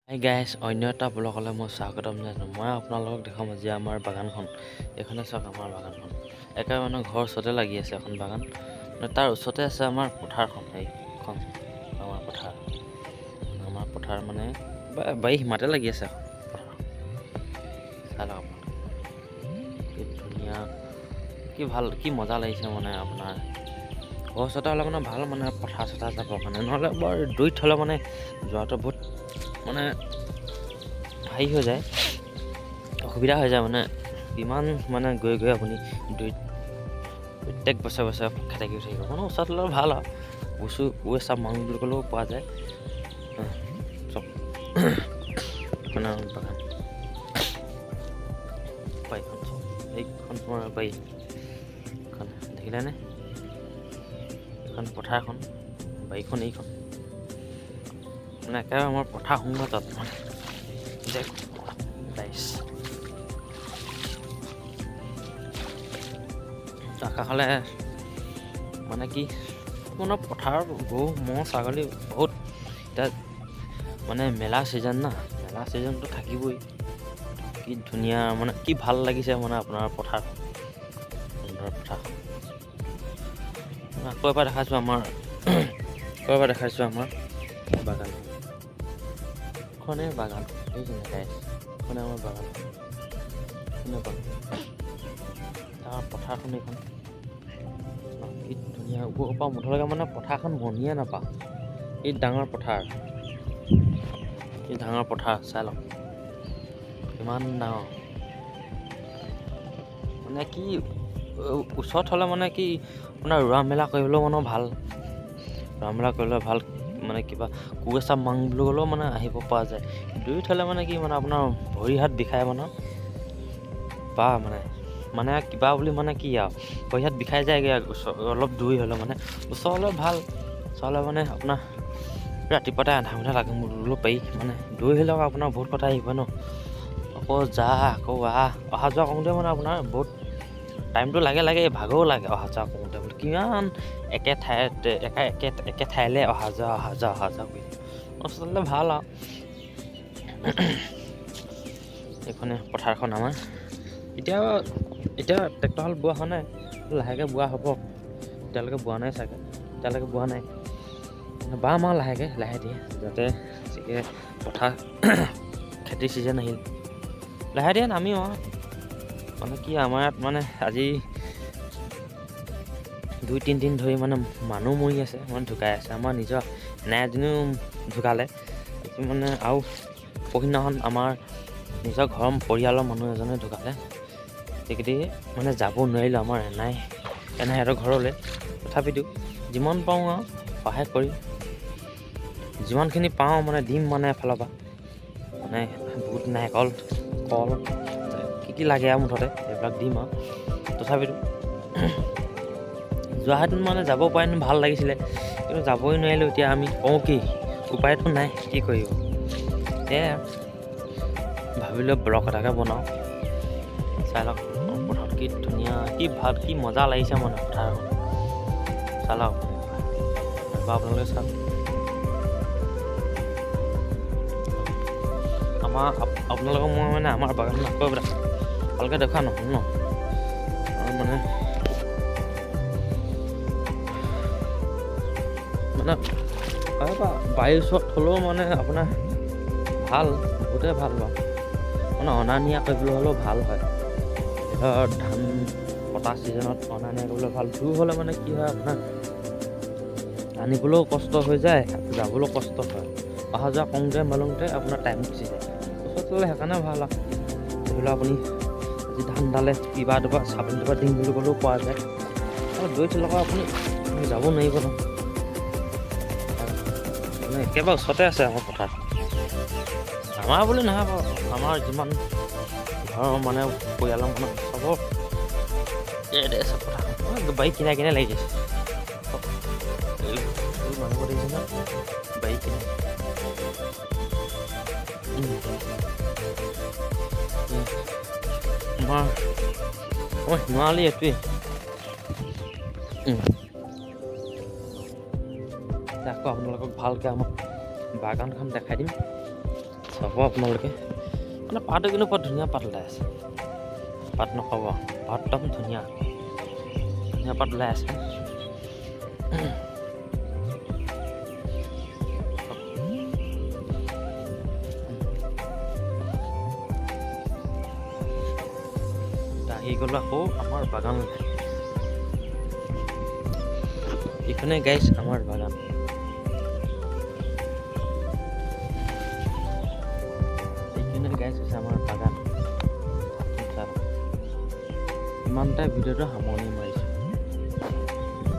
Hi guys, অন্য এটা ব্লগলৈ মই স্বাগতম জনাইছোঁ। মই আপোনালোকক দেখাম আজি আমাৰ বাগানখন। এইখনে চাওক আমাৰ বাগানখন। একেবাৰে মানে ঘৰৰ ওচৰতে লাগি আছে এখন বাগান। মানে তাৰ ওচৰতে আছে আমাৰ পথাৰখন। এইখন আমাৰ পথাৰ মানে বাৰী সীমাতে লাগি আছে এখন পথাৰ। চাই লওক আপোনালোকে কি ধুনীয়া, কি ভাল, কি মজা লাগিছে মানে আপোনাৰ ঘৰৰ ওচৰতে হ'লে মানে ভাল, মানে পথাৰ চথাৰ যাবৰ কাৰণে। নহ'লে বৰ দূৰত হ'লে মানে যোৱাটো বহুত মানে হেৰি হৈ যায়, অসুবিধা হৈ যায়। মানে ইমান মানে গৈ গৈ আপুনি প্ৰত্যেক বছৰে খেতি কৰি থাকিব। মানে ওচৰত হ'লে ভাল আৰু চাপ মাং বুলি ক'লেও পোৱা যায়। চব মানে বাগান বাৰীখন চব এইখন তোমাৰ বাৰীখন দেখিলেনে? এইখন পথাৰখন, বাৰীখন এইখন মানে একেবাৰে আমাৰ পথাৰ সংগতত মানে আকাশলে মানে কি মানে পথাৰ গৰু ম'হ ছাগলী বহুত। এতিয়া মানে মেলা ছিজন না, মেলা ছিজনটো থাকিবই। কি ধুনীয়া মানে কি ভাল লাগিছে মানে আপোনাৰ পথাৰখন, সুন্দৰ পথাৰখন। আকৌ এবাৰ দেখাইছোঁ আমাৰ বাগানখন। খনে বাগান এই খনে আমাৰ বাগান, তাৰ পথাৰখন এইখন কি ধুনীয়া। ওপৰৰ পৰা মুঠলৈকে মানে পথাৰখন বনিয়ে নাপাওঁ। এই ডাঙৰ পথাৰ চাই লওক কিমান ডাঙৰ। মানে কি ওচৰত হ'লে মানে কি আপোনাৰ ৰোৱা মেলা কৰিবলৈও মানে ভাল, মানে কিবা চাপ মাং বুলি ক'লেও মানে আহিব পৰা যায়। দূৰত হ'লে মানে কি মানে আপোনাৰ ভৰি হাত বিষাই বা মানে কিবা বুলি মানে কি আৰু ভৰি হাত বিষাই যায়গৈ অলপ দূৰ হ'লে। মানে ওচৰ হ'লে ভাল, ওচৰলৈ মানে আপোনাৰ ৰাতিপুৱাতে আধা ঘণ্টা লাগে বুলিব পাৰি। মানে দূৰ হ'লেও আপোনাৰ বহুত কথা আহিব ন, আকৌ যা আকৌ অহা যোৱা কৰোঁতে মানে আপোনাৰ বহুত টাইমটো লাগে ভাগৰো লাগে। অহা যোৱা কৰোঁতে বোলে কিমান একে ঠাইলৈ অহা যোৱা কৰি আচলতে ভাল আৰু এইখনে পথাৰখন আমাৰ। এতিয়া ট্ৰেক্টৰ হাল বোৱা হোৱা নাই, লাহেকৈ বোৱা হ'ব। এতিয়ালৈকে বোৱা নাই বাম আৰু লাহে দিয়ে, যাতে পথাৰ খেতিৰ ছিজন আহিল লাহে দিয়ে নামিম আৰু। মানে কি আমাৰ ইয়াত মানে আজি 2-3 দিন ধৰি মানে মানুহ মৰি আছে, মানে ঢুকাই আছে। আমাৰ নিজৰ এনাই এজনীও ঢুকালে মানে, আৰু পৰহিদিনাখন আমাৰ নিজৰ ঘৰৰ পৰিয়ালৰ মানুহ এজনে ঢুকালে। সেইকেইটি মানে যাব নোৱাৰিলোঁ আমাৰ এনাই সিহঁতৰ ঘৰলৈ। তথাপিতো যিমান পাৰোঁ আৰু সহায় কৰি যিমানখিনি পাওঁ মানে দিম, মানে এফালৰ পৰা মানে বুট নাৰিকল কল কি লাগে আৰু মুঠতে এইবিলাক দিম আৰু। তথাপিতো যোৱাহেঁতেন মানে যাব পাৰিনো ভাল লাগিছিলে, কিন্তু যাবই নোৱাৰিলোঁ। এতিয়া আমি কওঁ কি, উপায়তো নাই, কি কৰিব। সেয়াই ভাবিলোঁ ব্লগ এটাকে বনাওঁ। চাই লওক পথাৰত কি ধুনীয়া, কি ভাল, কি মজা লাগিছে মানে পথাৰখন। চাই লওক এবাৰ আপোনালোকে চাওক। আপোনালোকক মই মানে আমাৰ বাগানখন আকৌ ভালকৈ দেখা নহ'ল ন, মানে বাৰীৰ ওচৰত হ'লেও মানে আপোনাৰ ভাল, বহুতেই ভাল বাৰু। মানে অনা নিয়া কৰিবলৈ হ'লেও ভাল হয়। ধৰ ধান কটা ছিজনত অনা নিয়া কৰিবলৈ ভাল। দূৰ হ'লে মানে কি হয়, আপোনাৰ আনিবলৈও কষ্ট হৈ যায়, যাবলৈও কষ্ট হয়। অহা যোৱা কৰোঁতে মেলোঁতে আপোনাৰ টাইম গুচি যায়। ওচৰত হ'লে সেইকাৰণে ভাল আৰু। ধৰি লওক আপুনি আজি ধান দালে কিবা এডোবা চাবোন এডোবা দিম বুলি ক'লেও পোৱা যায়। আৰু দূৰত হ'লে আপুনি যাব নোৱাৰিব ন, মানে একেবাৰে ওচৰতে আছে আমাৰ পথাৰ। আমাৰ বুলি নহয় বাৰু, আমাৰ যিমান ঘৰৰ মানে পৰিয়ালৰ মানুহ চবৰ আছে পথাৰখন। বাৰী কিনাই লাগি আছে মানুহবোৰ দেখিছে ন, বাৰী কিনাই। আমাৰ শিঙালী এইটোৱেই। আকৌ আপোনালোকক ভালকৈ আমাৰ বাগানখন দেখাই দিম। চাব আপোনালোকে, মানে পাতটো কিন্তু বৰ ধুনীয়া পাত ওলাই আছে। পাত নক'ব, পাত একদম ধুনীয়া ধুনীয়া পাত ওলাই আছে। আহি গ'লো আকৌ আমাৰ বাগানলৈ। এইখনে গাইছ আমাৰ বাগান। এইখনে গাইছ হৈছে আমাৰ বাগান। ইমানতে ভিডিঅ'টো সামৰণি মাৰিলোঁ।